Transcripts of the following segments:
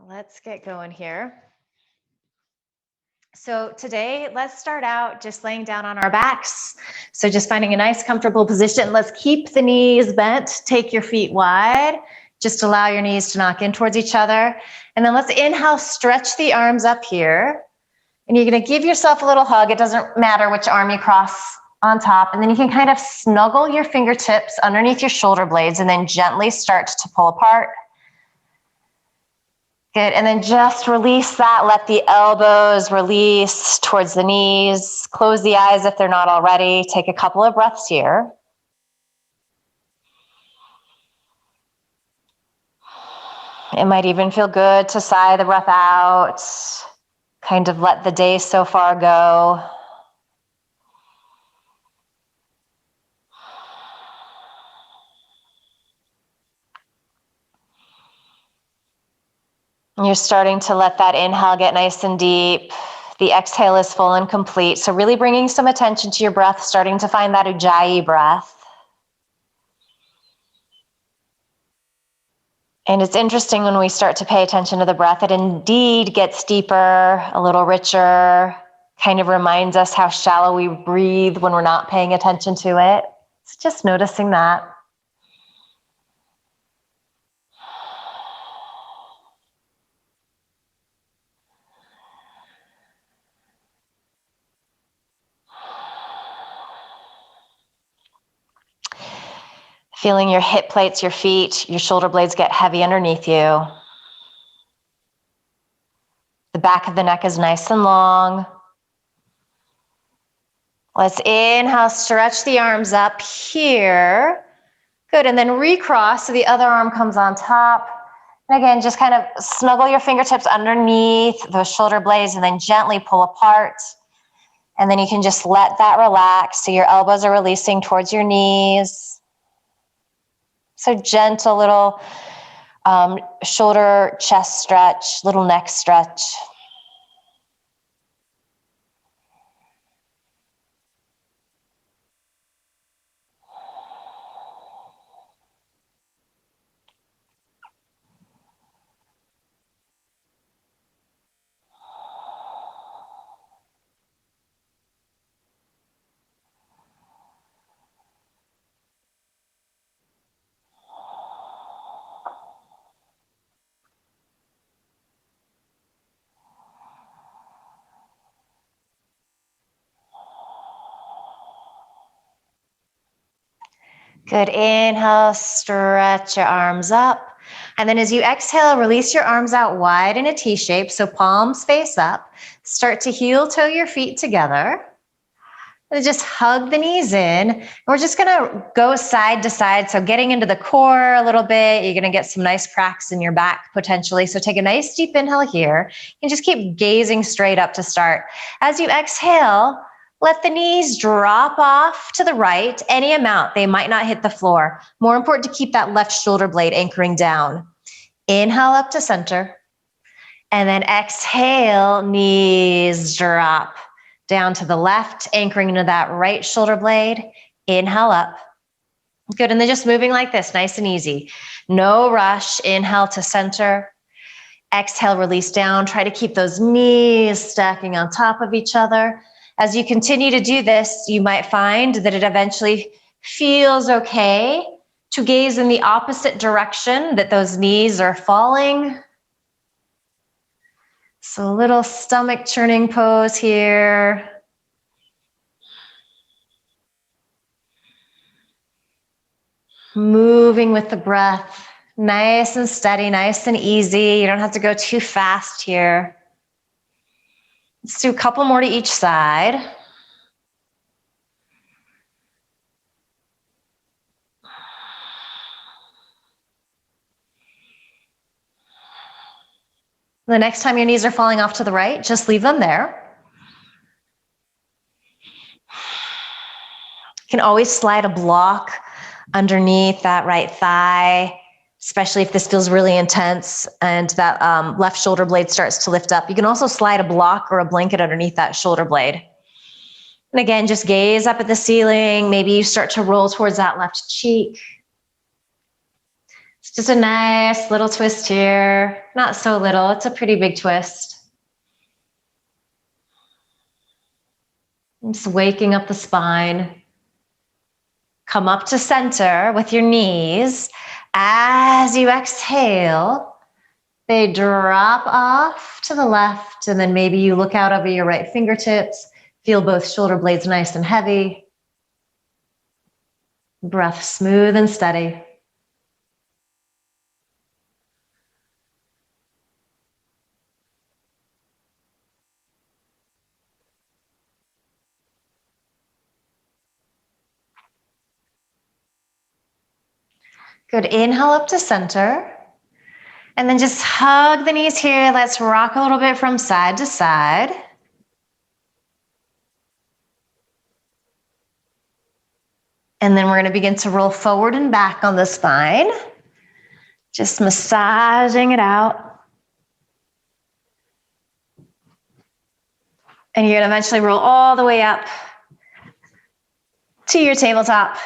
Let's get going here. So today, let's start out just laying down on our backs. So just finding a nice comfortable position. Let's keep the knees bent. Take your feet wide. Just allow your knees to knock in towards each other. And then let's inhale, stretch the arms up here. And you're going to give yourself a little hug. It doesn't matter which arm you cross on top. And then you can kind of snuggle your fingertips underneath your shoulder blades and then gently start to pull apart. Good, and then just release that. Let the elbows release towards the knees. Close the eyes if they're not already. Take a couple of breaths here. It might even feel good to sigh the breath out. Kind of let the day so far go. You're starting to let that inhale get nice and deep. The exhale is full and complete. So really bringing some attention to your breath, starting to find that ujjayi breath. And it's interesting when we start to pay attention to the breath, it indeed gets deeper, a little richer, kind of reminds us how shallow we breathe when we're not paying attention to it. So just noticing that. Feeling your hip plates, your feet, your shoulder blades get heavy underneath you. The back of the neck is nice and long. Let's inhale, stretch the arms up here. Good, and then recross so the other arm comes on top. And again, just kind of snuggle your fingertips underneath those shoulder blades and then gently pull apart. And then you can just let that relax so your elbows are releasing towards your knees. So gentle little shoulder, chest stretch, little neck stretch. Good, inhale, stretch your arms up. And then as you exhale, release your arms out wide in a T shape. So palms face up. Start to heel toe your feet together. And just hug the knees in. And we're just gonna go side to side. So getting into the core a little bit. You're gonna get some nice cracks in your back potentially. So take a nice deep inhale here. And just keep gazing straight up to start. As you exhale, let the knees drop off to the right, any amount. They might not hit the floor. More important to keep that left shoulder blade anchoring down. Inhale up to center. And then exhale, knees drop down to the left, anchoring into that right shoulder blade. Inhale up. Good, and then just moving like this, nice and easy. No rush, inhale to center. Exhale, release down. Try to keep those knees stacking on top of each other. As you continue to do this, you might find that it eventually feels okay to gaze in the opposite direction, that those knees are falling. So a little stomach churning pose here. Moving with the breath, nice and steady, nice and easy. You don't have to go too fast here. Let's do a couple more to each side. The next time your knees are falling off to the right, just leave them there. You can always slide a block underneath that right thigh, especially if this feels really intense and that left shoulder blade starts to lift up. You can also slide a block or a blanket underneath that shoulder blade. And again, just gaze up at the ceiling. Maybe you start to roll towards that left cheek. Just a nice little twist here. Not so little, it's a pretty big twist. Just waking up the spine. Come up to center with your knees. As you exhale, they drop off to the left, and then maybe you look out over your right fingertips. Feel both shoulder blades nice and heavy. Breath smooth and steady. Good, inhale up to center. And then just hug the knees here. Let's rock a little bit from side to side. And then we're going to begin to roll forward and back on the spine. Just massaging it out. And you're going to eventually roll all the way up to your tabletop.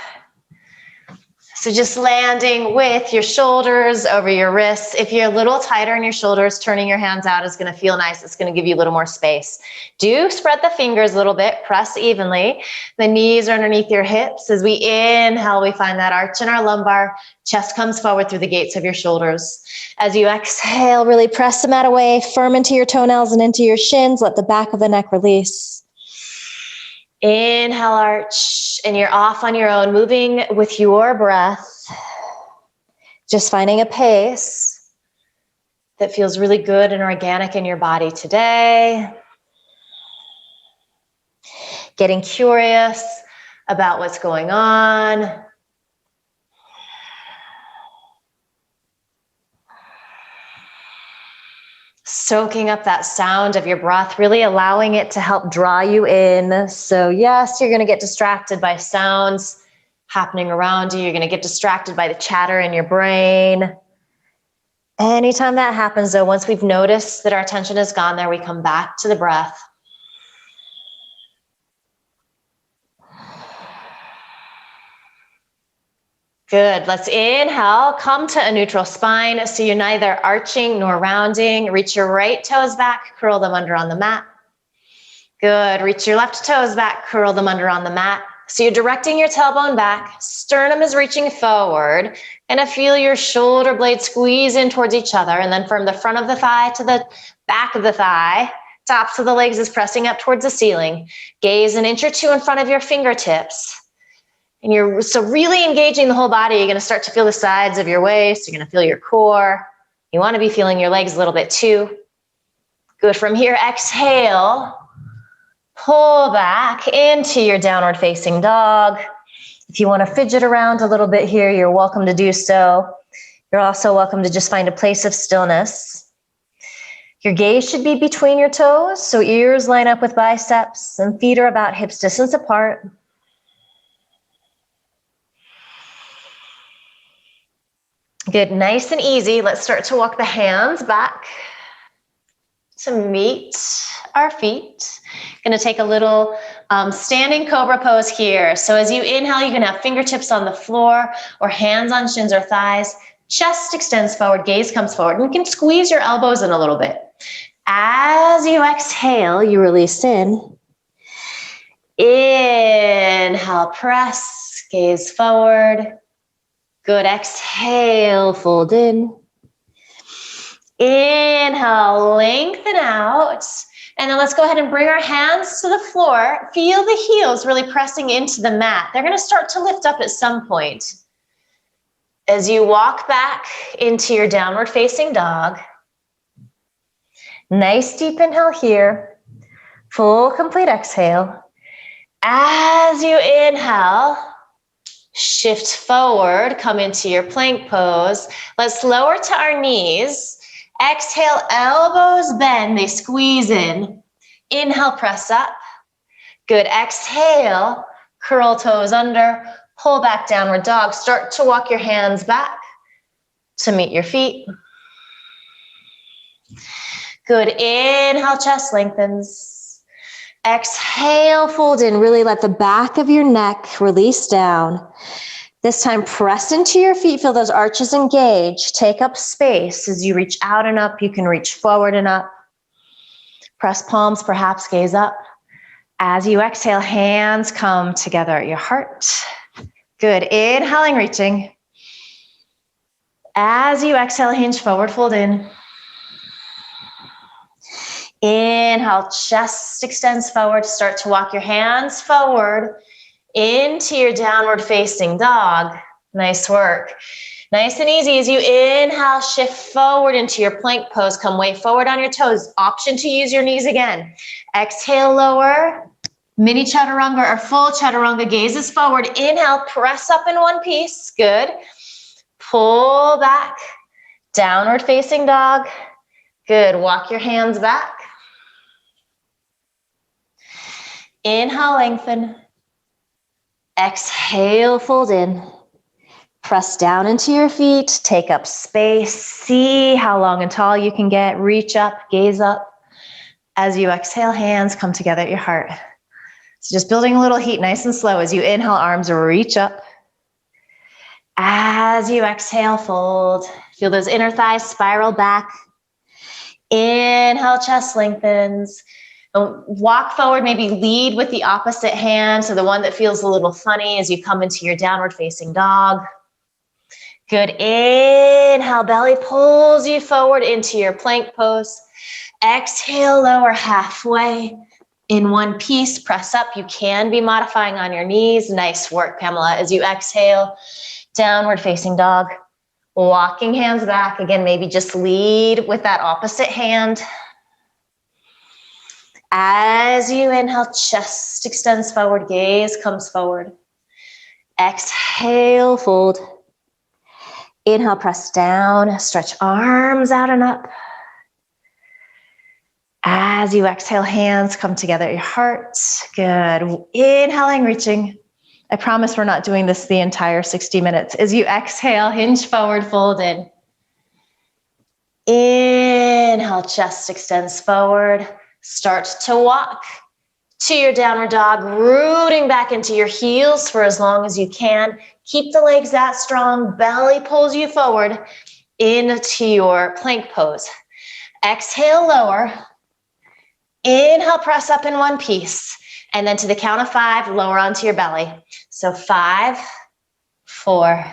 So just landing with your shoulders over your wrists. If you're a little tighter in your shoulders, turning your hands out is going to feel nice. It's going to give you a little more space. Do spread the fingers a little bit, press evenly. The knees are underneath your hips. As we inhale, we find that arch in our lumbar. Chest comes forward through the gates of your shoulders. As you exhale, really press the mat away, firm into your toenails and into your shins. Let the back of the neck release. Inhale, arch, and you're off on your own, moving with your breath. Just finding a pace that feels really good and organic in your body today. Getting curious about what's going on. Soaking up that sound of your breath, really allowing it to help draw you in. So yes, you're going to get distracted by sounds happening around you. You're going to get distracted by the chatter in your brain. Anytime that happens, though, once we've noticed that our attention has gone there, we come back to the breath. Good. Let's inhale, come to a neutral spine. So you're neither arching nor rounding. Reach your right toes back, curl them under on the mat. Good. Reach your left toes back, curl them under on the mat. So you're directing your tailbone back. Sternum is reaching forward. And feel your shoulder blades squeeze in towards each other. And then from the front of the thigh to the back of the thigh, tops of the legs is pressing up towards the ceiling. Gaze an inch or two in front of your fingertips. And you're so really engaging the whole body. You're going to start to feel the sides of your waist. You're going to feel your core. You want to be feeling your legs a little bit too. Good. From here, exhale. Pull back into your downward facing dog. If you want to fidget around a little bit here, you're welcome to do so. You're also welcome to just find a place of stillness. Your gaze should be between your toes, so ears line up with biceps and feet are about hips distance apart. Good, nice and easy. Let's start to walk the hands back to meet our feet. Gonna take a little standing cobra pose here. So as you inhale, you can have fingertips on the floor or hands on shins or thighs. Chest extends forward, gaze comes forward, and you can squeeze your elbows in a little bit. As you exhale, you release in. Inhale, press, gaze forward. Good, exhale, fold in. Inhale, lengthen out. And then let's go ahead and bring our hands to the floor. Feel the heels really pressing into the mat. They're gonna start to lift up at some point. As you walk back into your downward facing dog. Nice deep inhale here. Full complete exhale. As you inhale, shift forward, come into your plank pose. Let's lower to our knees. Exhale, elbows bend, they squeeze in. Inhale, press up. Good, exhale, curl toes under, pull back, downward dog. Start to walk your hands back to meet your feet. Good, inhale, chest lengthens. Exhale, fold in, really let the back of your neck release down. This time, press into your feet. Feel those arches engage. Take up space. As you reach out and up, you can reach forward and up. Press palms, perhaps gaze up. As you exhale, hands come together at your heart. Good. Inhaling, reaching. As you exhale, hinge forward, fold in. Inhale, chest extends forward. Start to walk your hands forward into your downward facing dog. Nice work. Nice and easy. As you inhale, shift forward into your plank pose. Come way forward on your toes. Option to use your knees again. Exhale, lower. Mini chaturanga or full chaturanga, gazes forward. Inhale, press up in one piece. Good. Pull back. Downward facing dog. Good. Walk your hands back. Inhale, lengthen. Exhale, fold in. Press down into your feet. Take up space. See how long and tall you can get. Reach up, gaze up. As you exhale, hands come together at your heart. So just building a little heat, nice and slow. As you inhale, arms reach up. As you exhale, fold. Feel those inner thighs spiral back. Inhale, chest lengthens. Walk forward, maybe lead with the opposite hand. So the one that feels a little funny as you come into your downward facing dog. Good. Inhale, belly pulls you forward into your plank pose. Exhale, lower halfway in one piece. Press up. You can be modifying on your knees. Nice work, Pamela. As you exhale, downward facing dog. Walking hands back. Again, maybe just lead with that opposite hand. As you inhale, chest extends forward, gaze comes forward. Exhale, fold. Inhale, press down, stretch arms out and up. As you exhale, hands come together at your heart. Good. Inhaling, reaching. I promise we're not doing this the entire 60 minutes. As you exhale, hinge forward, fold in. Inhale, chest extends forward. Start to walk to your downward dog, rooting back into your heels for as long as you can. Keep the legs that strong. Belly pulls you forward into your plank pose. Exhale, lower. Inhale, press up in one piece. And then to the count of 5, lower onto your belly. So 5, 4,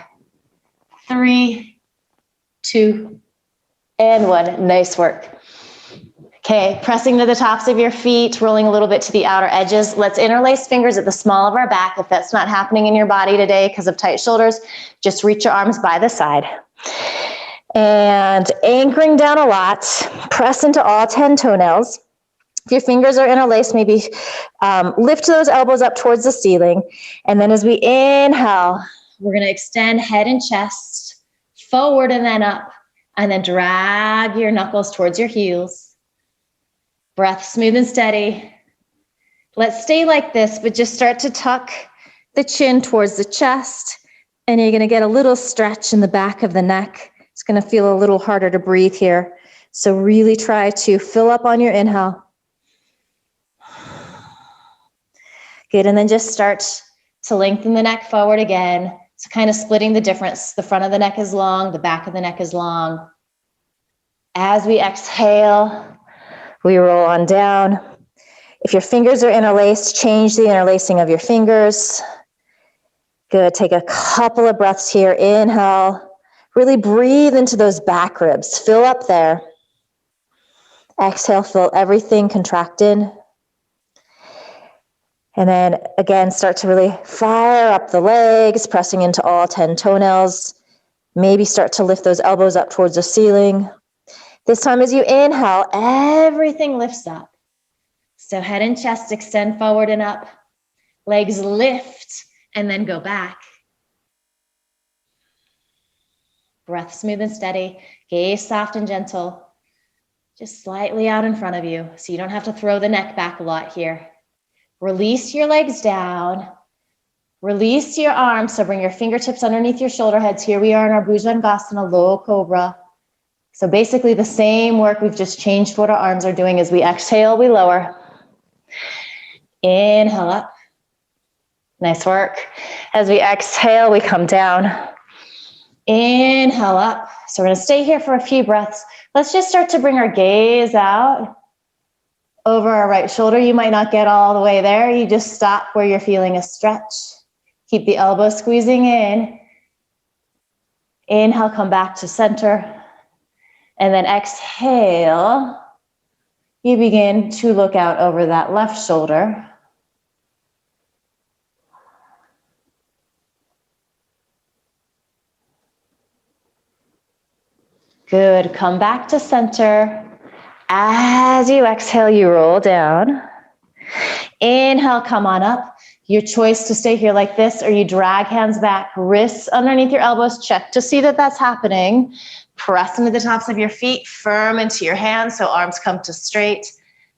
3, 2, and 1. Nice work. Okay, pressing to the tops of your feet, rolling a little bit to the outer edges. Let's interlace fingers at the small of our back. If that's not happening in your body today because of tight shoulders, just reach your arms by the side. And anchoring down a lot, press into all 10 toenails. If your fingers are interlaced, maybe lift those elbows up towards the ceiling. And then as we inhale, we're going to extend head and chest forward and then up. And then drag your knuckles towards your heels. Breath smooth and steady. Let's stay like this, but just start to tuck the chin towards the chest. And you're going to get a little stretch in the back of the neck. It's going to feel a little harder to breathe here. So really try to fill up on your inhale. Good, and then just start to lengthen the neck forward again. So kind of splitting the difference. The front of the neck is long, the back of the neck is long. As we exhale, we roll on down. If your fingers are interlaced, change the interlacing of your fingers. Good, take a couple of breaths here. Inhale, really breathe into those back ribs. Fill up there. Exhale, feel everything contract in. And then again, start to really fire up the legs, pressing into all 10 toenails. Maybe start to lift those elbows up towards the ceiling. This time as you inhale, everything lifts up. So head and chest extend forward and up. Legs lift and then go back. Breath smooth and steady. Gaze soft and gentle. Just slightly out in front of you so you don't have to throw the neck back a lot here. Release your legs down. Release your arms. So bring your fingertips underneath your shoulder heads. Here we are in our Bhujangasana, low cobra. So basically the same work, we've just changed what our arms are doing. As we exhale, we lower. Inhale up. Nice work. As we exhale, we come down. Inhale up. So we're going to stay here for a few breaths. Let's just start to bring our gaze out over our right shoulder. You might not get all the way there. You just stop where you're feeling a stretch. Keep the elbows squeezing in. Inhale, come back to center. And then exhale. You begin to look out over that left shoulder. Good. Come back to center. As you exhale, you roll down. Inhale, come on up. Your choice to stay here like this, or you drag hands back, wrists underneath your elbows. Check to see that that's happening. Press into the tops of your feet, firm into your hands so arms come to straight,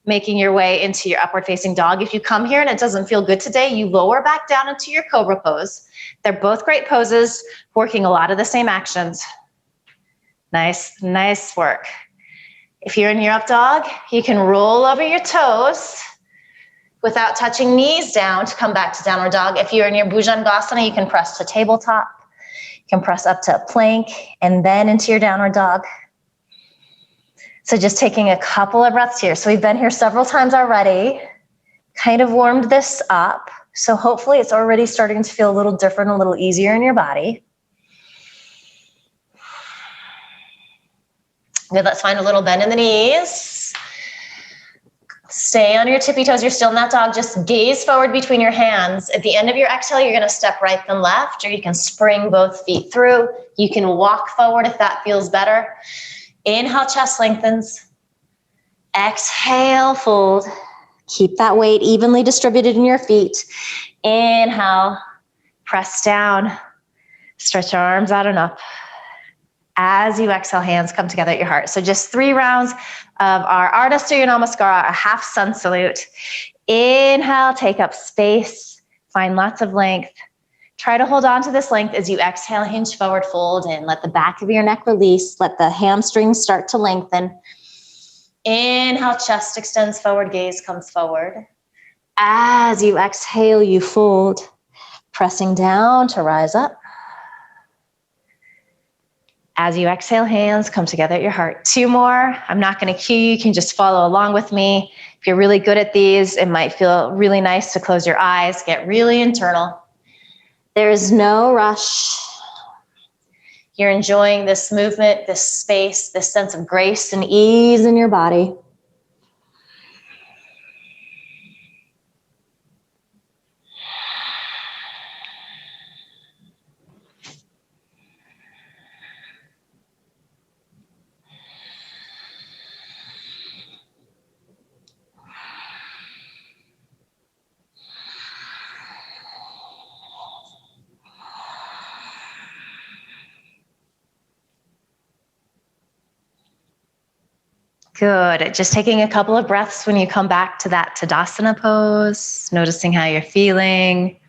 making your way into your upward facing dog. If you come here and it doesn't feel good today, you lower back down into your cobra pose. They're both great poses, working a lot of the same actions. Nice work. If you're in your up dog, you can roll over your toes without touching knees down to come back to downward dog. If you're in your Bhujangasana, you can press to tabletop. You can press up to plank and then into your downward dog. So just taking a couple of breaths here. So we've been here several times already, kind of warmed this up. So hopefully it's already starting to feel a little different, a little easier in your body. Good, let's find a little bend in the knees. Stay on your tippy toes. You're still in that dog. Just gaze forward between your hands. At the end of your exhale, you're going to step right then left, or you can spring both feet through. You can walk forward if that feels better. Inhale, chest lengthens. Exhale, fold. Keep that weight evenly distributed in your feet. Inhale, press down. Stretch your arms out and up. As you exhale, hands come together at your heart. So just 3 rounds of our Ardha Surya Namaskara, a half sun salute. Inhale, take up space, find lots of length. Try to hold on to this length as you exhale, hinge forward, fold in. Let the back of your neck release. Let the hamstrings start to lengthen. Inhale, chest extends forward, gaze comes forward. As you exhale, you fold, pressing down to rise up. As you exhale, hands come together at your heart. 2 more. I'm not going to cue you. You can just follow along with me. If you're really good at these, it might feel really nice to close your eyes, get really internal. There's no rush. You're enjoying this movement, this space, this sense of grace and ease in your body. Good. Just taking a couple of breaths when you come back to that Tadasana pose, noticing how you're feeling,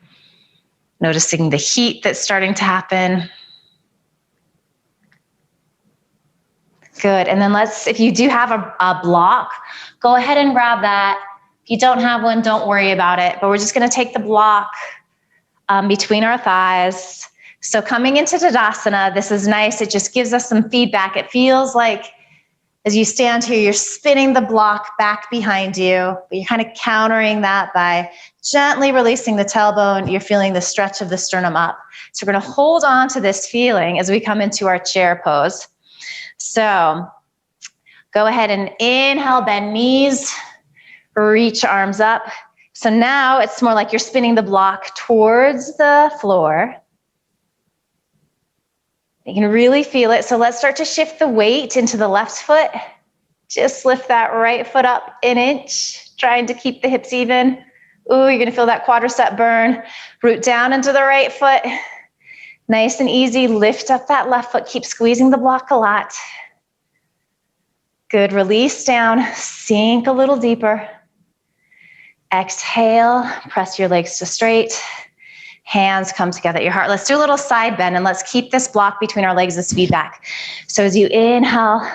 noticing the heat that's starting to happen. Good. And then if you do have a block, go ahead and grab that. If you don't have one, don't worry about it. But we're just going to take the block between our thighs. So coming into Tadasana, this is nice. It just gives us some feedback. It feels like as you stand here, you're spinning the block back behind you, but you're kind of countering that by gently releasing the tailbone. You're feeling the stretch of the sternum up. So we're going to hold on to this feeling as we come into our chair pose. So go ahead and inhale, bend knees, reach arms up. So now it's more like you're spinning the block towards the floor. You can really feel it. So let's start to shift the weight into the left foot. Just lift that right foot up an inch, trying to keep the hips even. Ooh, you're gonna feel that quadricep burn. Root down into the right foot. Nice and easy, lift up that left foot. Keep squeezing the block a lot. Good, release down, sink a little deeper. Exhale, press your legs to straight. Hands come together at your heart. Let's do a little side bend and let's keep this block between our legs as feedback. So as you inhale,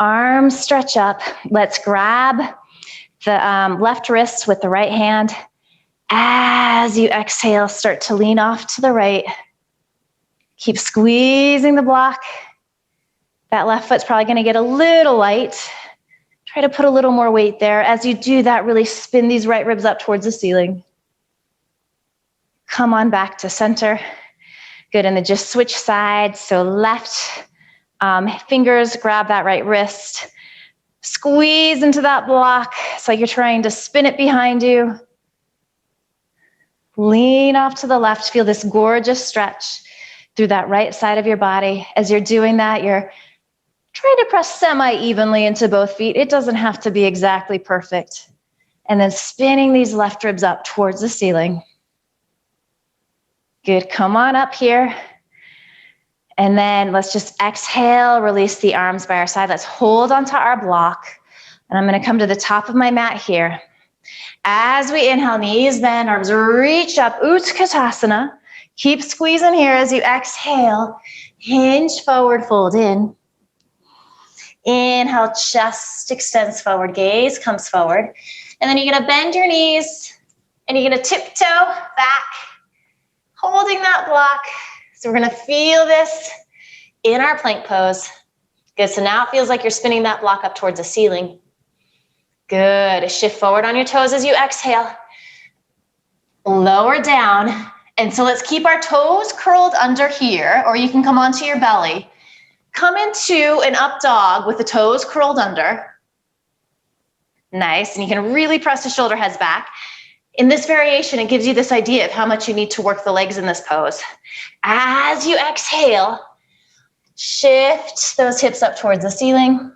arms stretch up. Let's grab the left wrist with the right hand As you exhale, start to lean off to the right. Keep squeezing the block. That left foot's probably gonna get a little light. Try to put a little more weight there. As you do that, really spin these right ribs up towards the ceiling. Come on back to center. Good, and then just switch sides. So left fingers grab that right wrist. Squeeze into that block. It's like you're trying to spin it behind you. Lean off to the left. Feel this gorgeous stretch through that right side of your body. As you're doing that, you're trying to press semi-evenly into both feet. It doesn't have to be exactly perfect. And then spinning these left ribs up towards the ceiling. Good, come on up here. And then let's just exhale, release the arms by our side. Let's hold onto our block. And I'm gonna come to the top of my mat here. As we inhale, knees bend, arms reach up, Utkatasana. Keep squeezing here as you exhale. Hinge forward, fold in. Inhale, chest extends forward, gaze comes forward. And then you're gonna bend your knees and you're gonna tiptoe back, holding that block. So we're gonna feel this in our plank pose. Good, so now it feels like you're spinning that block up towards the ceiling. Good, shift forward on your toes as you exhale. Lower down, and so let's keep our toes curled under here, or you can come onto your belly. Come into an up dog with the toes curled under. Nice, and you can really press the shoulder heads back. In this variation, it gives you this idea of how much you need to work the legs in this pose. As you exhale, shift those hips up towards the ceiling.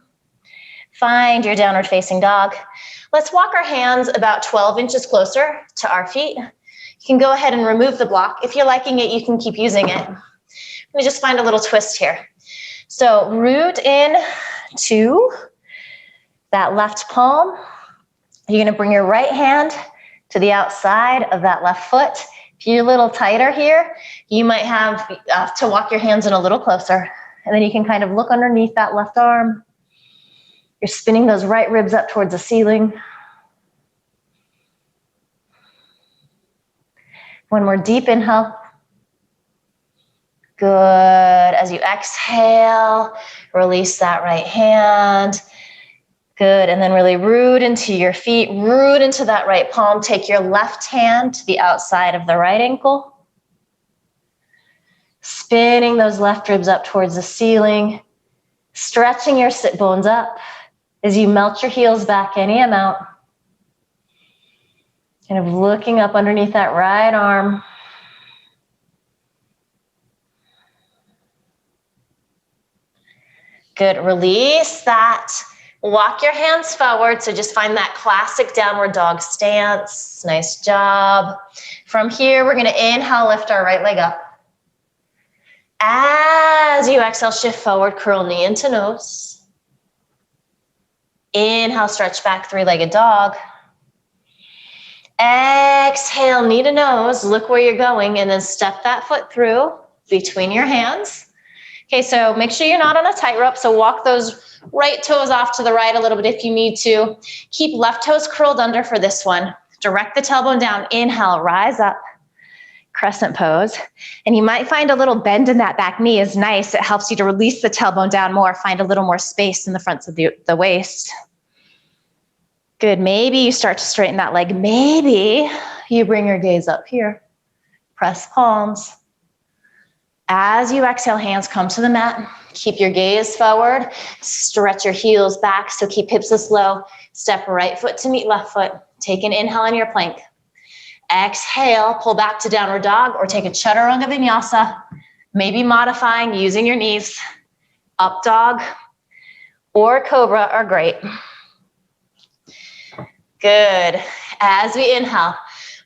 Find your downward facing dog. Let's walk our hands about 12 inches closer to our feet. You can go ahead and remove the block. If you're liking it, you can keep using it. Let me just find a little twist here. So root in to that left palm. You're gonna bring your right hand to the outside of that left foot. If you're a little tighter here, you might have to walk your hands in a little closer. And then you can kind of look underneath that left arm. You're spinning those right ribs up towards the ceiling. One more deep inhale. Good. As you exhale, release that right hand. Good. And then really root into your feet, root into that right palm. Take your left hand to the outside of the right ankle. Spinning those left ribs up towards the ceiling. Stretching your sit bones up as you melt your heels back any amount. Kind of looking up underneath that right arm. Good. Release that. Walk your hands forward. So just find that classic downward dog stance. Nice job. From here, we're going to inhale, lift our right leg up. As you exhale, shift forward, curl knee into nose. Inhale, stretch back, three-legged dog. Exhale, knee to nose, look where you're going, and then step that foot through between your hands. Okay, so make sure you're not on a tightrope, so walk those right toes off to the right a little bit if you need to. Keep left toes curled under for this one. Direct the tailbone down, inhale, rise up, crescent pose. And you might find a little bend in that back knee is nice. It helps you to release the tailbone down more, find a little more space in the fronts of the waist. Good, maybe you start to straighten that leg. Maybe you bring your gaze up here. Press palms. As you exhale, hands come to the mat. Keep your gaze forward. Stretch your heels back, so keep hips as low. Step right foot to meet left foot. Take an inhale on your plank. Exhale, pull back to downward dog or take a chaturanga vinyasa. Maybe modifying using your knees. Up dog or cobra are great. Good. As we inhale,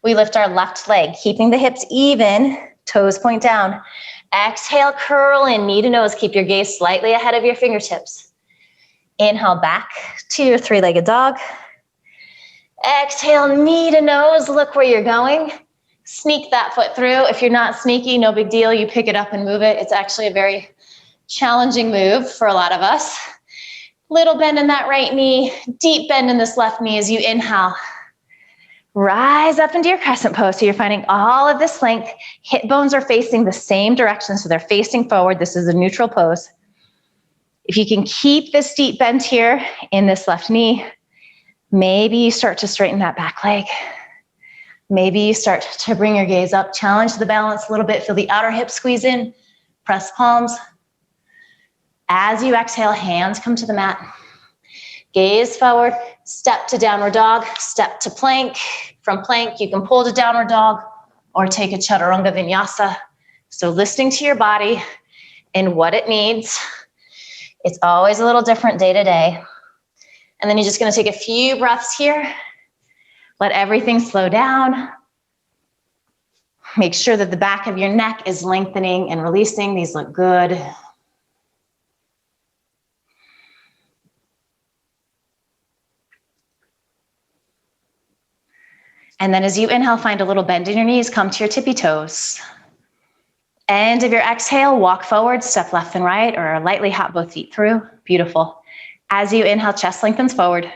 we lift our left leg, keeping the hips even, toes point down. Exhale, curl in, knee to nose. Keep your gaze slightly ahead of your fingertips. Inhale, back to your three-legged dog. Exhale, knee to nose. Look where you're going. Sneak that foot through. If you're not sneaky, no big deal. You pick it up and move it. It's actually a very challenging move for a lot of us. Little bend in that right knee. Deep bend in this left knee as you inhale. Rise up into your crescent pose. So you're finding all of this length. Hip bones are facing the same direction, so they're facing forward. This is a neutral pose. If you can keep this deep bend here in this left knee, maybe you start to straighten that back leg. Maybe you start to bring your gaze up, challenge the balance a little bit, feel the outer hip squeeze in, press palms. As you exhale, hands come to the mat. Gaze forward, step to downward dog, step to plank. From plank, you can pull to downward dog or take a chaturanga vinyasa. So listening to your body and what it needs. It's always a little different day to day. And then you're just gonna take a few breaths here. Let everything slow down. Make sure that the back of your neck is lengthening and releasing. These look good. And then as you inhale, find a little bend in your knees, come to your tippy toes. End of your exhale, walk forward, step left and right, or lightly hop both feet through. Beautiful. As you inhale, chest lengthens forward.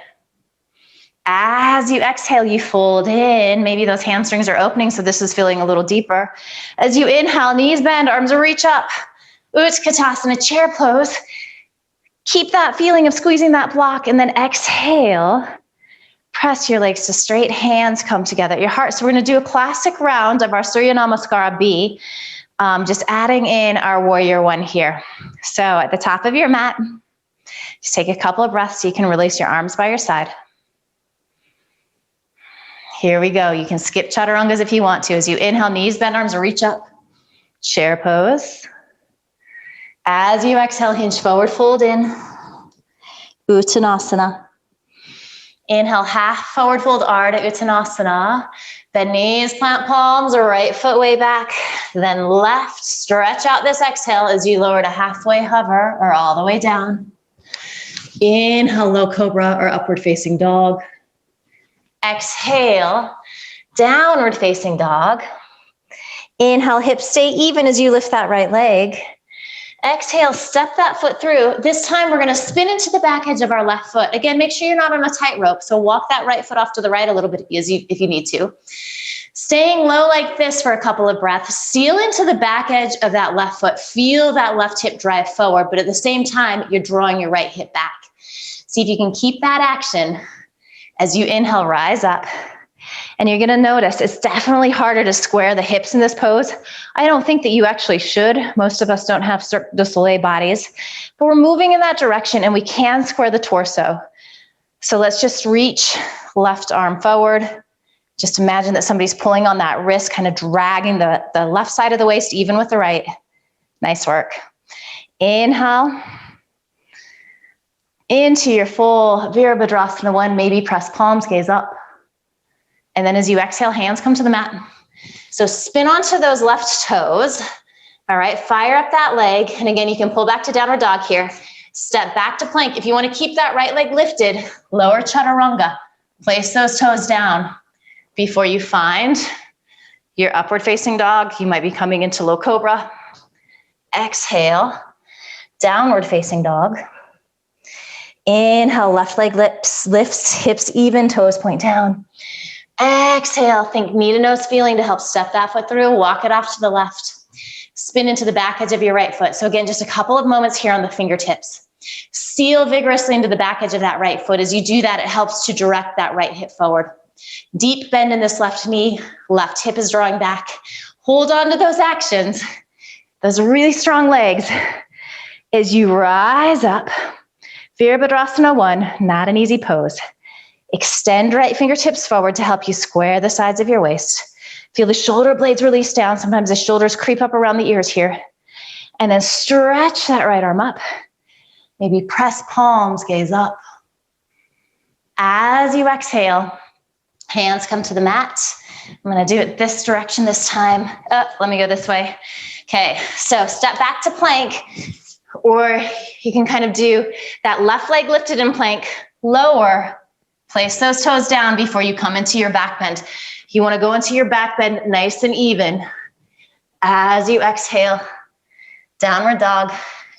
As you exhale, you fold in. Maybe those hamstrings are opening, so this is feeling a little deeper. As you inhale, knees bend, arms reach up. Utkatasana, chair pose. Keep that feeling of squeezing that block, and then exhale. Press your legs to straight, hands come together at your heart. So we're gonna do a classic round of our Surya Namaskara B, just adding in our warrior one here. So at the top of your mat, just take a couple of breaths so you can release your arms by your side. Here we go. You can skip chaturangas if you want to. As you inhale, knees bend, arms reach up. Chair pose. As you exhale, hinge forward, fold in. Uttanasana. Inhale, half forward fold, Ardha Uttanasana. Bend knees, plant palms, right foot way back. Then left, stretch out this exhale as you lower to halfway hover or all the way down. Inhale, low cobra or upward facing dog. Exhale, downward facing dog. Inhale, hips stay even as you lift that right leg. Exhale, step that foot through. This time we're gonna spin into the back edge of our left foot. Again, make sure you're not on a tightrope. So walk that right foot off to the right a little bit if you need to. Staying low like this for a couple of breaths. Seal into the back edge of that left foot. Feel that left hip drive forward, but at the same time, you're drawing your right hip back. See if you can keep that action. As you inhale, rise up. And you're gonna notice it's definitely harder to square the hips in this pose. I don't think that you actually should. Most of us don't have Cirque du Soleil bodies, but we're moving in that direction and we can square the torso. So let's just reach left arm forward. Just imagine that somebody's pulling on that wrist, kind of dragging the left side of the waist, even with the right. Nice work. Inhale. Into your full Virabhadrasana 1, maybe press palms, gaze up. And then as you exhale, hands come to the mat. So spin onto those left toes. All right, fire up that leg. And again, you can pull back to downward dog here. Step back to plank. If you want to keep that right leg lifted, lower chaturanga. Place those toes down before you find your upward facing dog. You might be coming into low cobra. Exhale, downward facing dog. Inhale, left leg lifts, hips even, toes point down. Exhale, think knee to nose feeling to help step that foot through, walk it off to the left. Spin into the back edge of your right foot. So again, just a couple of moments here on the fingertips. Seal vigorously into the back edge of that right foot. As you do that, it helps to direct that right hip forward. Deep bend in this left knee, left hip is drawing back. Hold on to those actions, those really strong legs. As you rise up, Virabhadrasana 1, not an easy pose. Extend right fingertips forward to help you square the sides of your waist. Feel the shoulder blades release down. Sometimes the shoulders creep up around the ears here. And then stretch that right arm up. Maybe press palms, gaze up. As you exhale, hands come to the mat. I'm gonna do it this direction this time. Let me go this way. Okay, so step back to plank, or you can kind of do that left leg lifted in plank, lower. Place those toes down before you come into your back bend. You want to go into your back bend nice and even. As you exhale, downward dog.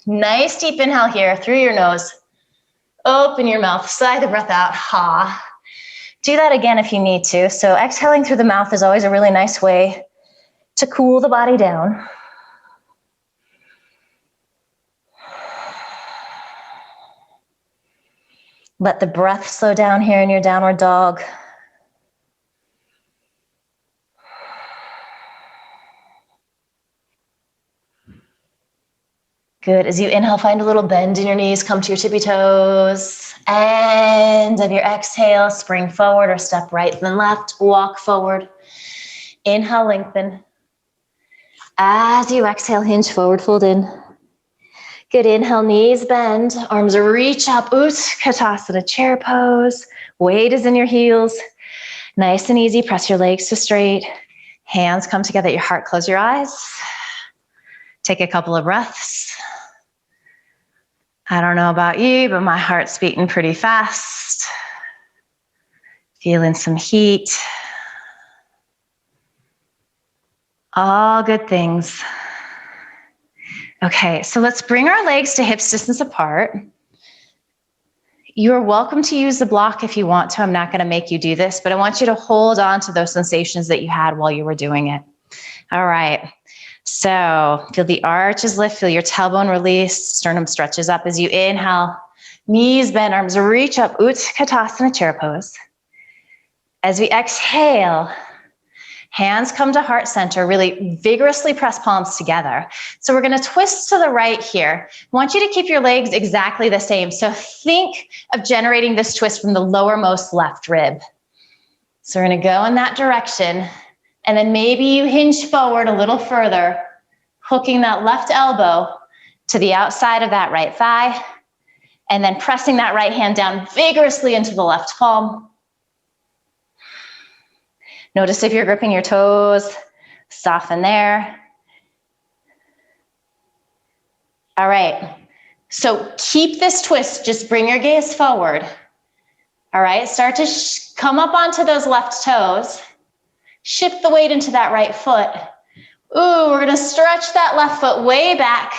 Nice deep inhale here through your nose. Open your mouth, sigh the breath out, ha. Do that again if you need to. So exhaling through the mouth is always a really nice way to cool the body down. Let the breath slow down here in your downward dog. Good. As you inhale, find a little bend in your knees, come to your tippy toes. End of your exhale, spring forward or step right then left, walk forward. Inhale, lengthen. As you exhale, hinge forward, fold in. Good. Inhale, knees bend, arms reach up, Utkatasana, chair pose. Weight is in your heels. Nice and easy, press your legs to straight. Hands come together at your heart, close your eyes. Take a couple of breaths. I don't know about you, but my heart's beating pretty fast. Feeling some heat. All good things. Okay, so let's bring our legs to hips distance apart. You're welcome to use the block if you want to. I'm not going to make you do this, but I want you to hold on to those sensations that you had while you were doing it. All right. So feel the arches lift, feel your tailbone release, sternum stretches up as you inhale. Knees bend, arms reach up, Utkatasana, chair pose. As we exhale, hands come to heart center, really vigorously press palms together. So we're going to twist to the right here. I want you to keep your legs exactly the same. So think of generating this twist from the lowermost left rib. So we're going to go in that direction. And then maybe you hinge forward a little further, hooking that left elbow to the outside of that right thigh, and then pressing that right hand down vigorously into the left palm. Notice if you're gripping your toes, soften there. All right, so keep this twist, just bring your gaze forward. All right, start to come up onto those left toes. Shift the weight into that right foot. Ooh, we're gonna stretch that left foot way back,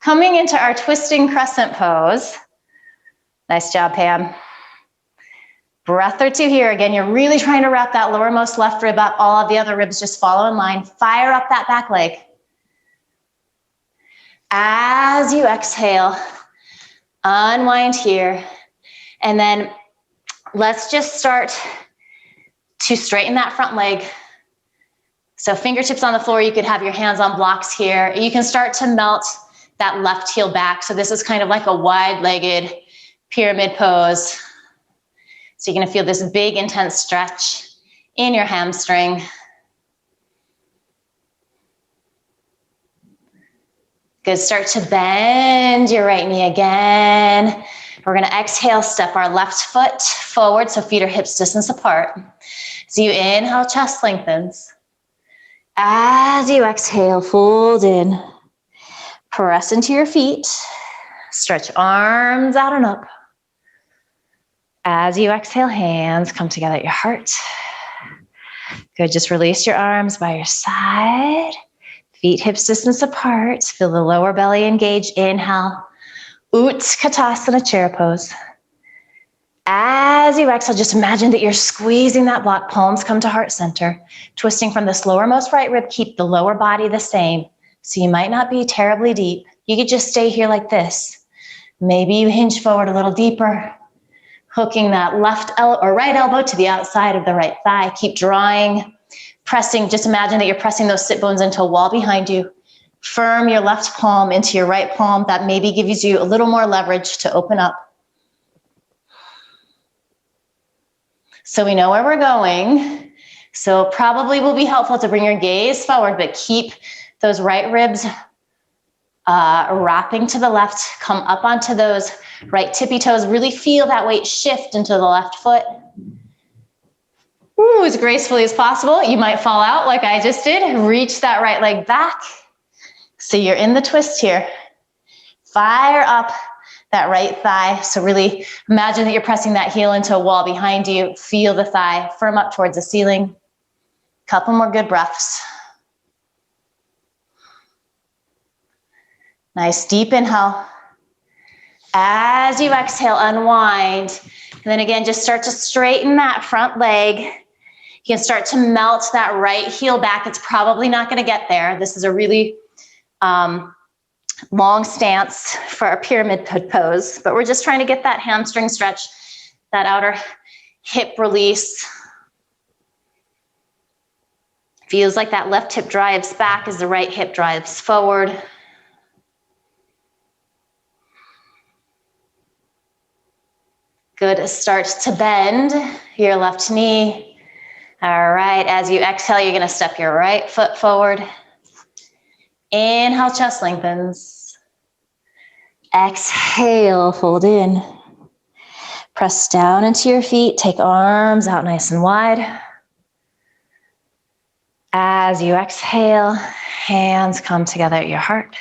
coming into our twisting crescent pose. Nice job, Pam. Breath or two here. Again, you're really trying to wrap that lowermost left rib up. All of the other ribs just follow in line. Fire up that back leg. As you exhale, unwind here. And then let's just start to straighten that front leg. So fingertips on the floor, you could have your hands on blocks here. You can start to melt that left heel back. So this is kind of like a wide-legged pyramid pose. So you're gonna feel this big, intense stretch in your hamstring. Good, start to bend your right knee again. We're gonna exhale, step our left foot forward, so feet are hips distance apart. So you inhale, chest lengthens. As you exhale, fold in. Press into your feet. Stretch arms out and up. As you exhale, hands come together at your heart. Good, just release your arms by your side. Feet hips distance apart. Feel the lower belly engage. Inhale. Utkatasana, chair pose. As you exhale, just imagine that you're squeezing that block. Palms come to heart center. Twisting from this lowermost right rib. Keep the lower body the same. So you might not be terribly deep. You could just stay here like this. Maybe you hinge forward a little deeper. Hooking that left or right elbow to the outside of the right thigh. Keep drawing, pressing. Just imagine that you're pressing those sit bones into a wall behind you. Firm your left palm into your right palm. That maybe gives you a little more leverage to open up. So we know where we're going. So probably will be helpful to bring your gaze forward, but keep those right ribs wrapping to the left. Come up onto those right tippy toes. Really feel that weight shift into the left foot. Ooh, as gracefully as possible. You might fall out like I just did. Reach that right leg back. So you're in the twist here. Fire up that right thigh. So really imagine that you're pressing that heel into a wall behind you. Feel the thigh firm up towards the ceiling. Couple more good breaths. Nice deep inhale. As you exhale, unwind. And then again, just start to straighten that front leg. You can start to melt that right heel back. It's probably not gonna get there. This is a really long stance for a pyramid pose, but we're just trying to get that hamstring stretch, that outer hip release. Feels like that left hip drives back as the right hip drives forward. Good, start to bend your left knee. All right, as you exhale, you're gonna step your right foot forward. Inhale, chest lengthens. Exhale, fold in. Press down into your feet, take arms out nice and wide. As you exhale, hands come together at your heart.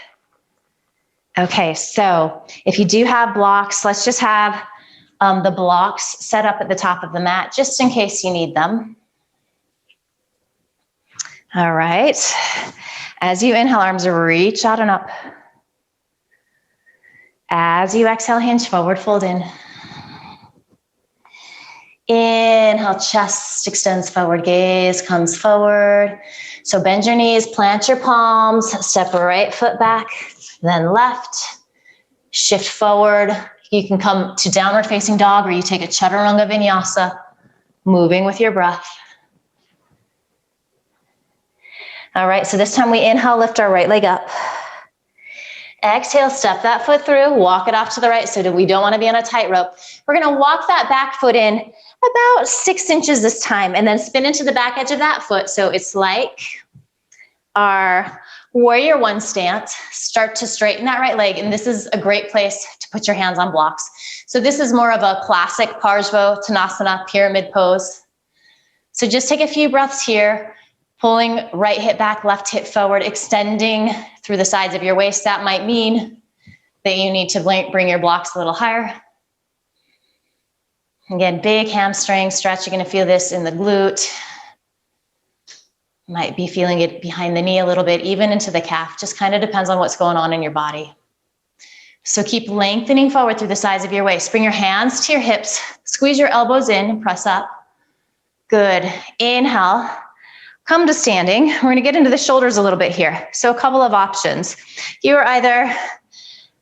Okay, so if you do have blocks, let's just have the blocks set up at the top of the mat, just in case you need them. All right. As you inhale, arms reach out and up. As you exhale, hinge forward, fold in. Inhale, chest extends forward, gaze comes forward. So bend your knees, plant your palms, step right foot back, then left. Shift forward. You can come to downward facing dog or you take a chaturanga vinyasa, moving with your breath. All right, so this time we inhale, lift our right leg up. Exhale, step that foot through, walk it off to the right so that we don't want to be on a tightrope. We're going to walk that back foot in about 6 inches this time and then spin into the back edge of that foot. So it's like our warrior one stance. Start to straighten that right leg, and this is a great place to put your hands on blocks. So this is more of a classic Parsvottanasana pyramid pose. So just take a few breaths here, pulling right hip back, left hip forward, extending through the sides of your waist. That might mean that you need to bring your blocks a little higher. Again, big hamstring stretch. You're going to feel this in the glute. Might be feeling it behind the knee a little bit, even into the calf. Just kind of depends on what's going on in your body. So keep lengthening forward through the sides of your waist. Bring your hands to your hips. Squeeze your elbows in, press up. Good. Inhale. Come to standing. We're going to get into the shoulders a little bit here. So a couple of options. You are either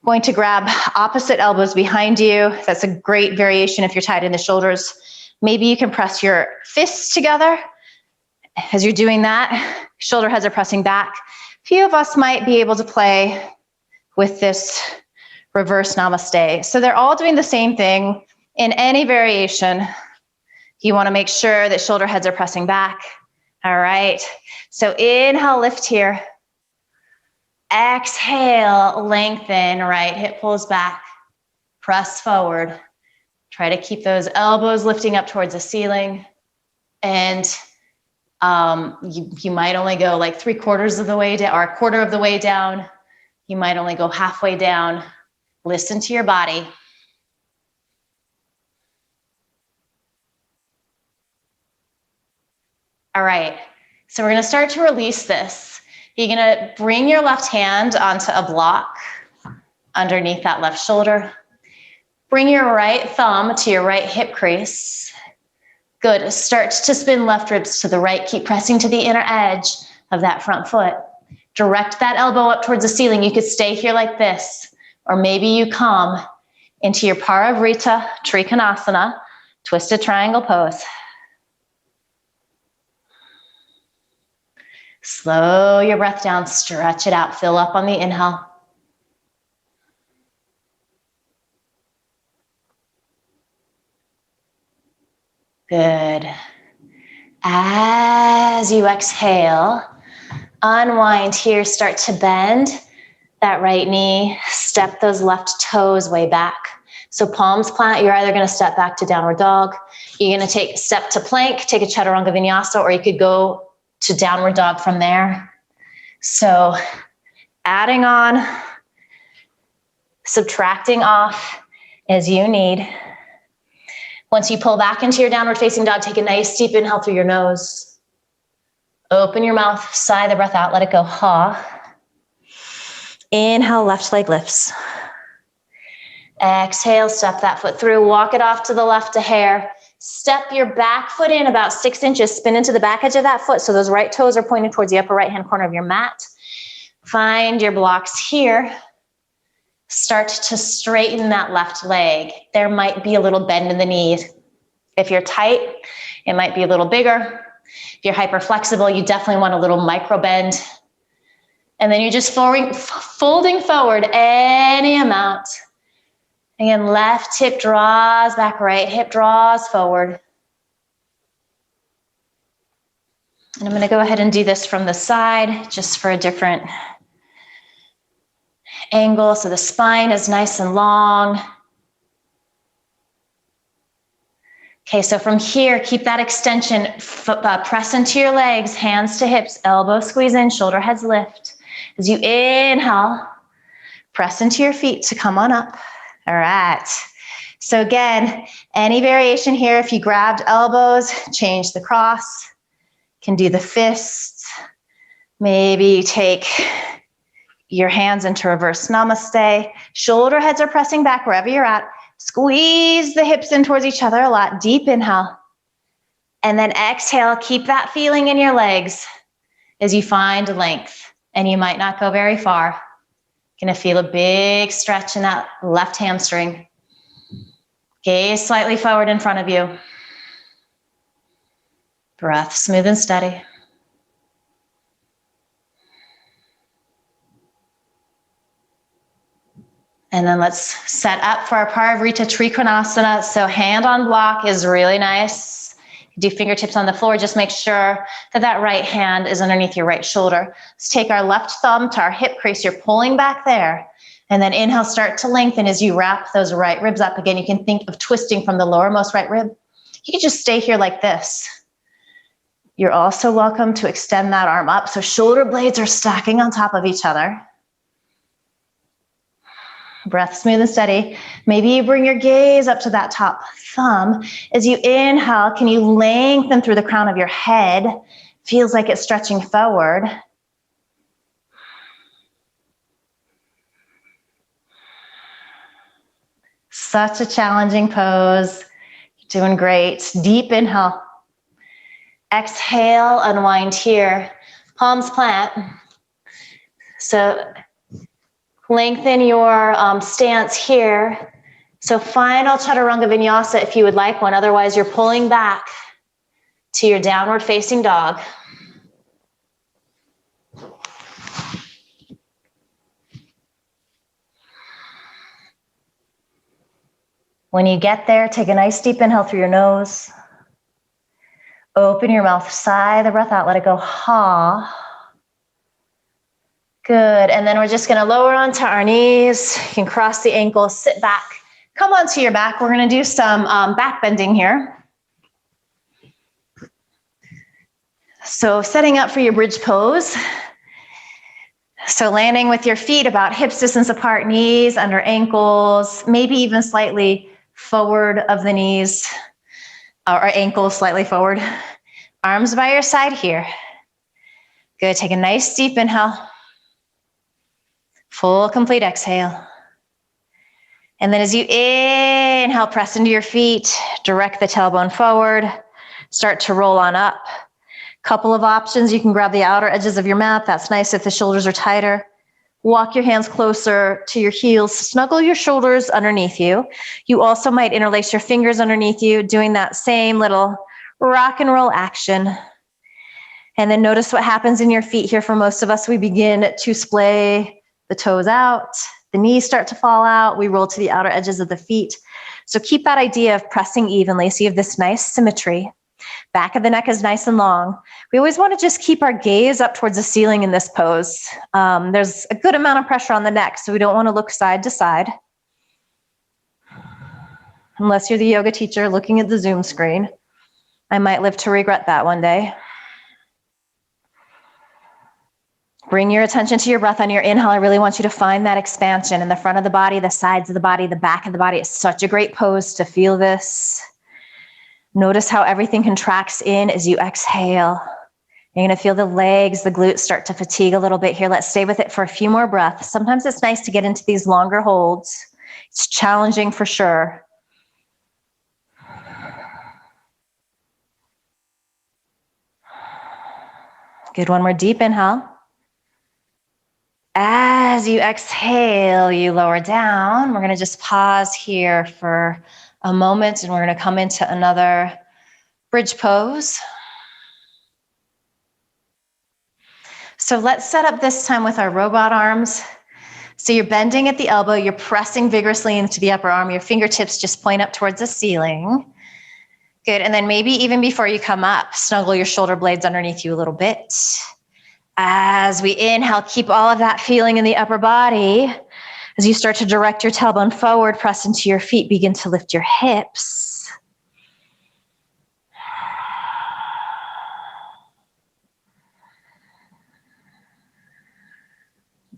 going to grab opposite elbows behind you. That's a great variation if you're tight in the shoulders. Maybe you can press your fists together. As you're doing that, shoulder heads are pressing back. A few of us might be able to play with this reverse namaste. So they're all doing the same thing. In any variation, you want to make sure that shoulder heads are pressing back. All right. So inhale, lift here. Exhale, lengthen, right hip pulls back. Press forward. Try to keep those elbows lifting up towards the ceiling. And you might only go like 3/4 of the way down or a quarter of the way down. You might only go halfway down. Listen to your body. All right, so we're gonna start to release this. You're gonna bring your left hand onto a block underneath that left shoulder. Bring your right thumb to your right hip crease. Good, start to spin left ribs to the right. Keep pressing to the inner edge of that front foot. Direct that elbow up towards the ceiling. You could stay here like this, or maybe you come into your Parivrtta Trikonasana, twisted triangle pose. Slow your breath down, stretch it out, fill up on the inhale. Good. As you exhale, unwind here, start to bend that right knee, step those left toes way back. So palms plant, you're either gonna step back to downward dog, you're gonna take a step to plank, take a chaturanga vinyasa, or you could go to downward dog from there. So adding on, subtracting off as you need. Once you pull back into your downward facing dog, take a nice deep inhale through your nose. Open your mouth, sigh the breath out, let it go. Ha. Inhale, left leg lifts. Exhale, step that foot through, walk it off to the left a hair. Step your back foot in about 6 inches, spin into the back edge of that foot so those right toes are pointing towards the upper right-hand corner of your mat. Find your blocks here. Start to straighten that left leg. There might be a little bend in the knees. If you're tight, it might be a little bigger. If you're hyper flexible, you definitely want a little micro bend. And then you're just folding forward any amount. Again, left hip draws back, right hip draws forward. And I'm going to go ahead and do this from the side just for a different angle. So the spine is nice and long. Okay, so from here, keep that extension, press into your legs, hands to hips, elbow squeeze in, shoulder heads lift. As you inhale, press into your feet to come on up. All right. So again, any variation here, if you grabbed elbows, change the cross, can do the fists. Maybe you take your hands into reverse namaste. Shoulder heads are pressing back wherever you're at. Squeeze the hips in towards each other a lot. Deep inhale. And then exhale, keep that feeling in your legs as you find length. And you might not go very far. Gonna feel a big stretch in that left hamstring. Gaze slightly forward in front of you. Breath smooth and steady. And then let's set up for our Parivrtta Trikonasana. So hand on block is really nice. Do fingertips on the floor. Just make sure that that right hand is underneath your right shoulder. Let's take our left thumb to our hip crease. You're pulling back there. And then inhale, start to lengthen as you wrap those right ribs up. Again, you can think of twisting from the lowermost right rib. You can just stay here like this. You're also welcome to extend that arm up. So shoulder blades are stacking on top of each other. Breath smooth and steady. Maybe you bring your gaze up to that top thumb. As you inhale, can you lengthen through the crown of your head? Feels like it's stretching forward. Such a challenging pose. You're doing great. Deep inhale. Exhale, unwind here. Palms plant. So lengthen your stance here. So final chaturanga vinyasa if you would like one. Otherwise, you're pulling back to your downward facing dog. When you get there, take a nice deep inhale through your nose. Open your mouth, sigh the breath out, let it go, ha. Good, and then we're just gonna lower onto our knees. You can cross the ankles, sit back, come onto your back. We're gonna do some back bending here. So setting up for your bridge pose. So landing with your feet about hips distance apart, knees under ankles, maybe even slightly forward of the knees, or ankles slightly forward. Arms by your side here. Good, take a nice deep inhale. Full complete exhale. And then as you inhale, press into your feet, direct the tailbone forward, start to roll on up. Couple of options, you can grab the outer edges of your mat. That's nice if the shoulders are tighter. Walk your hands closer to your heels, snuggle your shoulders underneath you. You also might interlace your fingers underneath you, doing that same little rock and roll action. And then notice what happens in your feet here. For most of us, we begin to splay the toes out, the knees start to fall out, we roll to the outer edges of the feet. So keep that idea of pressing evenly so you have this nice symmetry. Back of the neck is nice and long. We always want to just keep our gaze up towards the ceiling in this pose. There's a good amount of pressure on the neck, so we don't want to look side to side. Unless you're the yoga teacher looking at the Zoom screen. I might live to regret that one day. Bring your attention to your breath on your inhale. I really want you to find that expansion in the front of the body, the sides of the body, the back of the body. It's such a great pose to feel this. Notice how everything contracts in as you exhale. You're gonna feel the legs, the glutes start to fatigue a little bit here. Let's stay with it for a few more breaths. Sometimes it's nice to get into these longer holds. It's challenging for sure. Good, one more deep inhale. As you exhale, you lower down. We're gonna just pause here for a moment and we're gonna come into another bridge pose. So let's set up this time with our robot arms. So you're bending at the elbow, you're pressing vigorously into the upper arm, your fingertips just point up towards the ceiling. Good, and then maybe even before you come up, snuggle your shoulder blades underneath you a little bit. As we inhale, keep all of that feeling in the upper body. As you start to direct your tailbone forward, press into your feet, begin to lift your hips.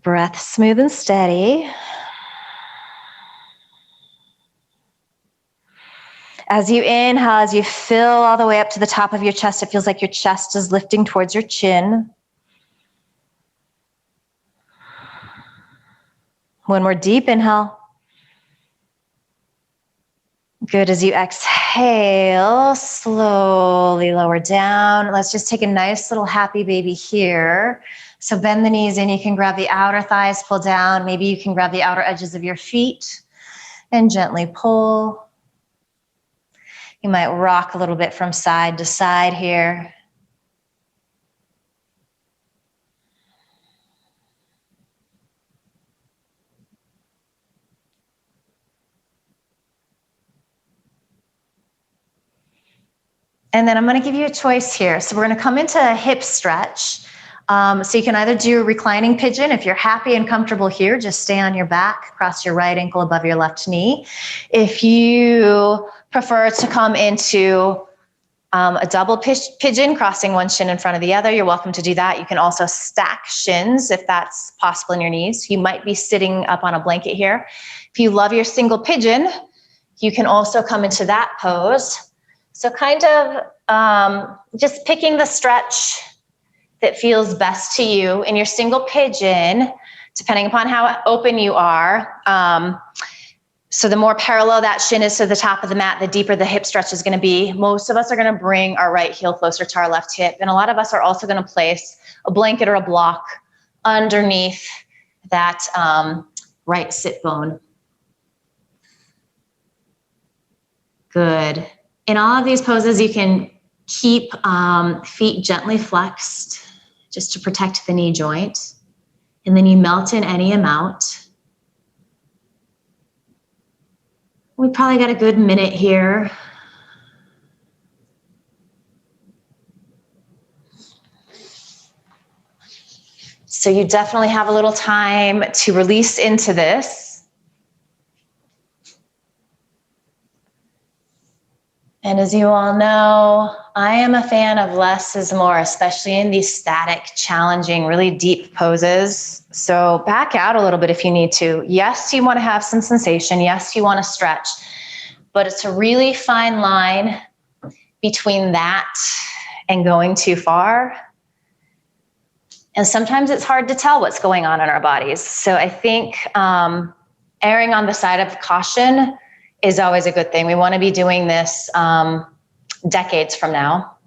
Breath smooth and steady. As you inhale, as you fill all the way up to the top of your chest, it feels like your chest is lifting towards your chin. One more deep inhale. Good, as you exhale, slowly lower down. Let's just take a nice little happy baby here. So bend the knees in, you can grab the outer thighs, pull down. Maybe you can grab the outer edges of your feet and gently pull. You might rock a little bit from side to side here. And then I'm going to give you a choice here. So we're going to come into a hip stretch. So you can either do a reclining pigeon. If you're happy and comfortable here, just stay on your back, cross your right ankle above your left knee. If you prefer to come into a double pigeon, crossing one shin in front of the other, you're welcome to do that. You can also stack shins if that's possible in your knees. You might be sitting up on a blanket here. If you love your single pigeon, you can also come into that pose. So kind of just picking the stretch that feels best to you. In your single pigeon, depending upon how open you are, so the more parallel that shin is to the top of the mat, the deeper the hip stretch is going to be. Most of us are going to bring our right heel closer to our left hip. And a lot of us are also going to place a blanket or a block underneath that right sit bone. Good. In all of these poses, you can keep feet gently flexed just to protect the knee joint. And then you melt in any amount. We probably got a good minute here. So you definitely have a little time to release into this. And as you all know, I am a fan of less is more, especially in these static, challenging, really deep poses. So back out a little bit if you need to. Yes, you want to have some sensation. Yes, you want to stretch. But it's a really fine line between that and going too far. And sometimes it's hard to tell what's going on in our bodies. So I think erring on the side of caution is always a good thing. We want to be doing this decades from now.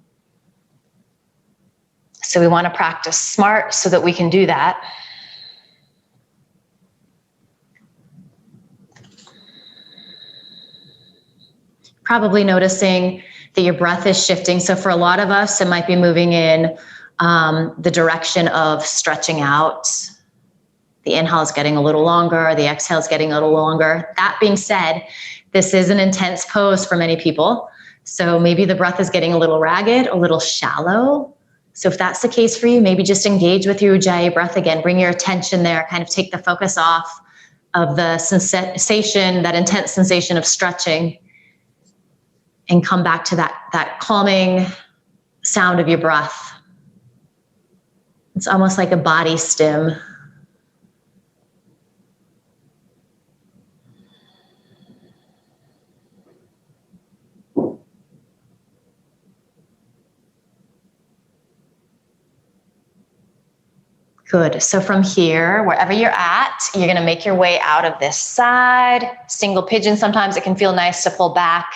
So we want to practice smart so that we can do that. Probably noticing that your breath is shifting. So for a lot of us, it might be moving in the direction of stretching out. The inhale is getting a little longer. The exhale is getting a little longer. That being said, this is an intense pose for many people. So maybe the breath is getting a little ragged, a little shallow. So if that's the case for you, maybe just engage with your Ujjayi breath again. Bring your attention there, kind of take the focus off of the sensation, that intense sensation of stretching, and come back to that calming sound of your breath. It's almost like a body stim. Good. So from here, wherever you're at, you're going to make your way out of this side. Single pigeon, sometimes it can feel nice to pull back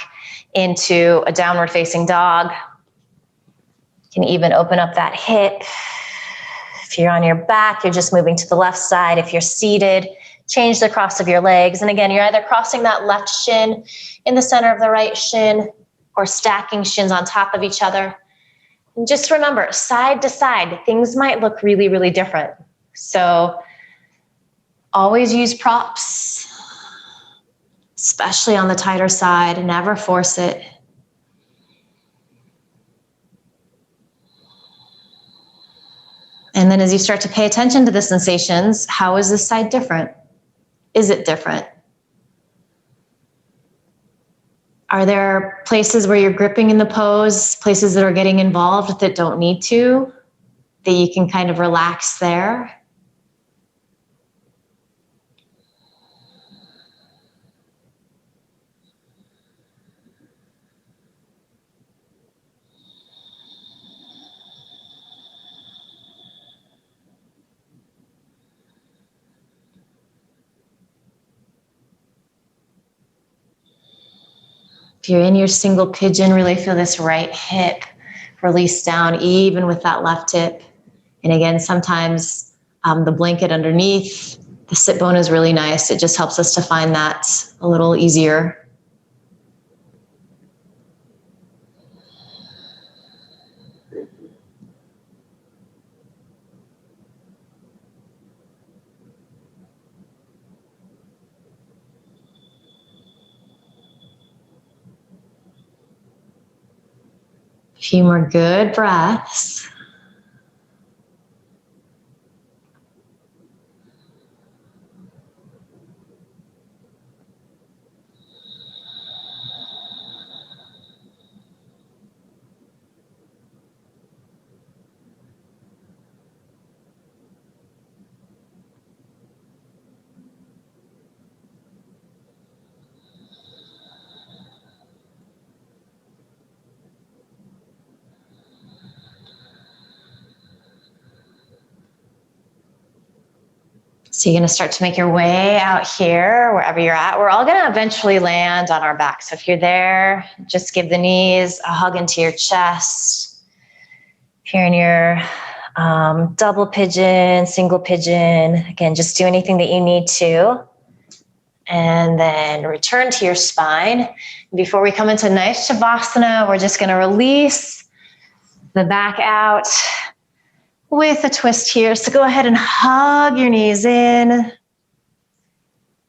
into a downward facing dog. You can even open up that hip. If you're on your back, you're just moving to the left side. If you're seated, change the cross of your legs. And again, you're either crossing that left shin in the center of the right shin or stacking shins on top of each other. And just remember, side to side, things might look really, really different. So always use props, especially on the tighter side. Never force it. And then as you start to pay attention to the sensations, how is this side different? Is it different? Are there places where you're gripping in the pose, places that are getting involved that don't need to, that you can kind of relax there? If you're in your single pigeon, really feel this right hip release down, even with that left hip. And again, sometimes the blanket underneath the sit bone is really nice. It just helps us to find that a little easier. A few more good breaths. So you're going to start to make your way out here, wherever you're at. We're all going to eventually land on our back. So if you're there, just give the knees a hug into your chest. If you're in your double pigeon, single pigeon, again, just do anything that you need to. And then return to your spine. Before we come into nice Shavasana, we're just going to release the back out with a twist here. So go ahead and hug your knees in. And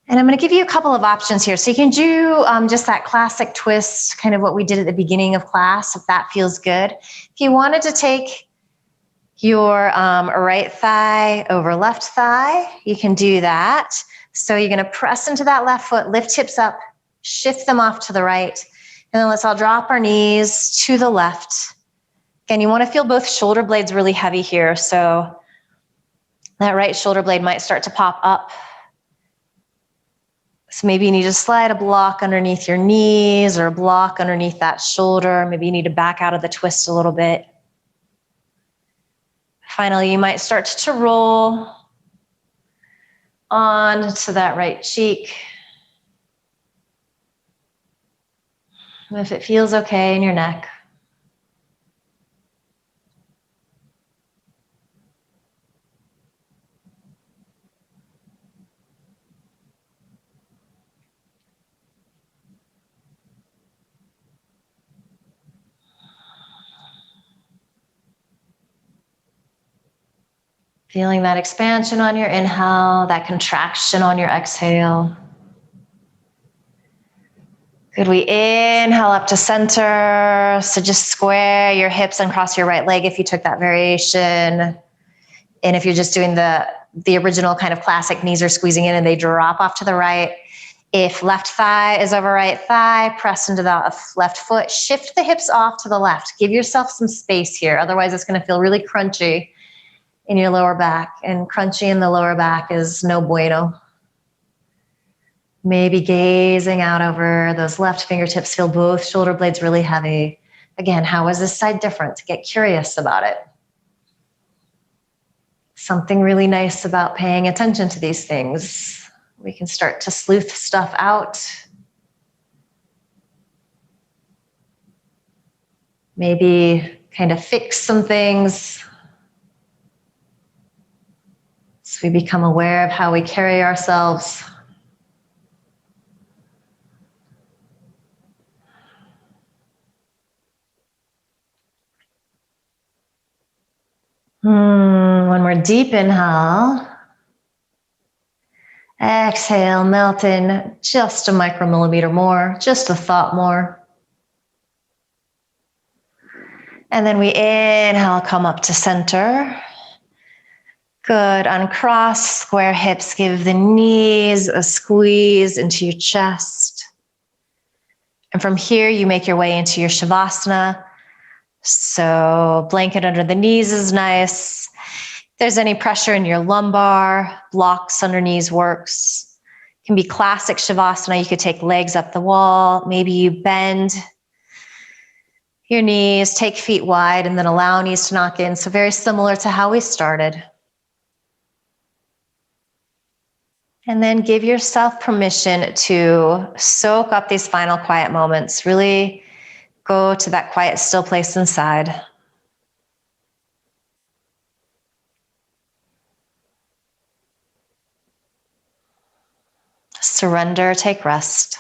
I'm going to give you a couple of options here. So you can do just that classic twist, kind of what we did at the beginning of class, if that feels good. If you wanted to take your right thigh over left thigh, you can do that. So you're going to press into that left foot, lift hips up, shift them off to the right. And then let's all drop our knees to the left. Again, you want to feel both shoulder blades really heavy here. So that right shoulder blade might start to pop up. So maybe you need to slide a block underneath your knees or a block underneath that shoulder. Maybe you need to back out of the twist a little bit. Finally, you might start to roll on to that right cheek. If it feels okay in your neck. Feeling that expansion on your inhale, that contraction on your exhale. Good, we inhale up to center. So just square your hips and cross your right leg if you took that variation. And if you're just doing the original kind of classic, knees are squeezing in and they drop off to the right. If left thigh is over right thigh, press into the left foot, shift the hips off to the left. Give yourself some space here. Otherwise it's going to feel really crunchy in your lower back, and crunchy in the lower back is no bueno. Maybe gazing out over those left fingertips, feel both shoulder blades really heavy. Again, how is this side different? Get curious about it. Something really nice about paying attention to these things. We can start to sleuth stuff out. Maybe kind of fix some things. So we become aware of how we carry ourselves. One more deep inhale. Exhale, melt in just a micromillimeter more, just a thought more. And then we inhale, come up to center. Good, uncross, square hips, give the knees a squeeze into your chest. And from here, you make your way into your Shavasana. So blanket under the knees is nice. If there's any pressure in your lumbar, blocks under knees works. It can be classic Shavasana. You could take legs up the wall. Maybe you bend your knees, take feet wide, and then allow knees to knock in. So very similar to how we started. And then give yourself permission to soak up these final quiet moments. Really go to that quiet, still place inside. Surrender, take rest.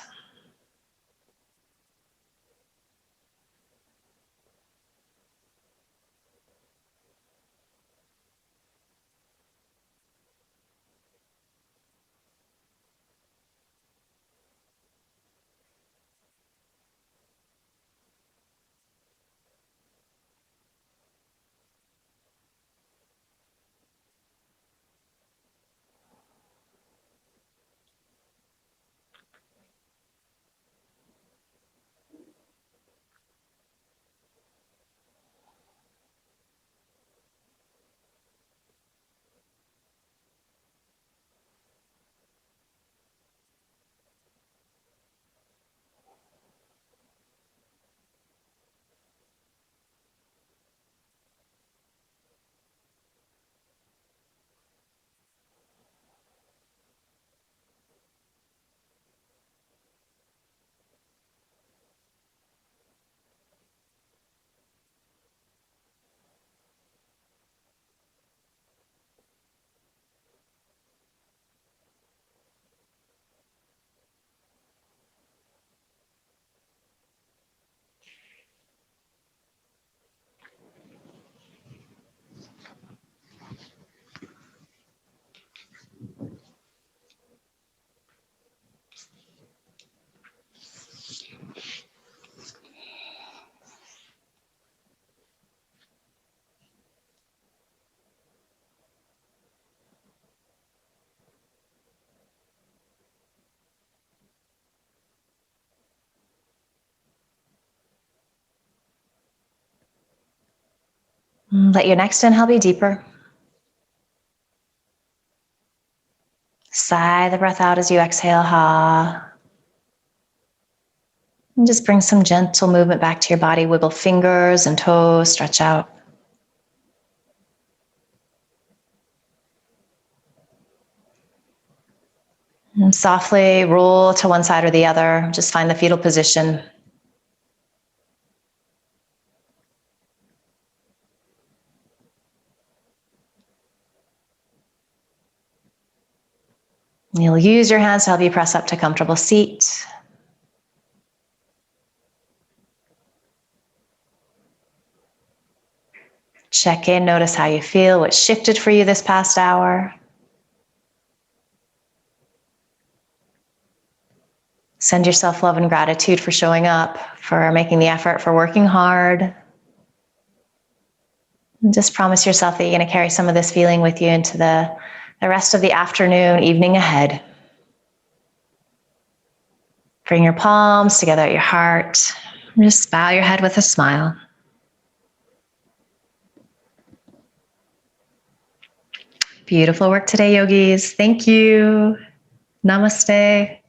Let your next inhale be deeper. Sigh the breath out as you exhale, ha. And just bring some gentle movement back to your body. Wiggle fingers and toes, stretch out. And softly roll to one side or the other. Just find the fetal position. You'll use your hands to help you press up to a comfortable seat. Check in, notice how you feel, what shifted for you this past hour. Send yourself love and gratitude for showing up, for making the effort, for working hard. And just promise yourself that you're going to carry some of this feeling with you into the rest of the afternoon, evening ahead. Bring your palms together at your heart. And just bow your head with a smile. Beautiful work today, yogis. Thank you. Namaste.